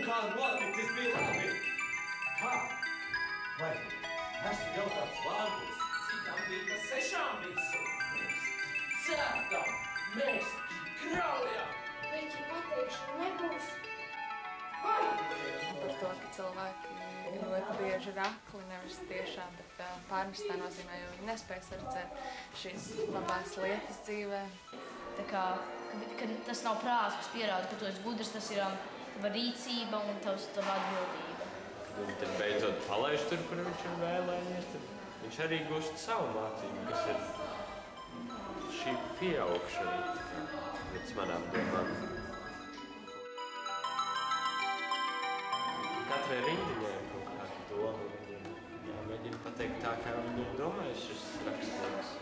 kā notikt, tas bija labi. Kā? Vai esmu jau tāds vārgus? Citām bija, ka 6 visu. Cētam, mēs kraujam. Riķi pateikšana nebūs. Vai? Par to, ka cilvēki ļoti bieži ir akli, nevis tiešām, bet pārnestā nozīmē, jo viņi nespēj saredzēt šīs labās lietas dzīvē. Tā kā, ka tas nav prāts, kas pierāda, ka tu esi gudrs, tas ir tava rīcība un tava atbildība. Kad viņi tad beidzot palaiž tur, kur viņš ir vēlējies, tad viņš arī gūst savu mācību, kas ir šī pieaugšana, pēc manām domām. Katrai rindiņai ir kaut kāda doma, viņiem jāmēģina pateikt tā, kā viņi ir domājuši šis rakstnieks.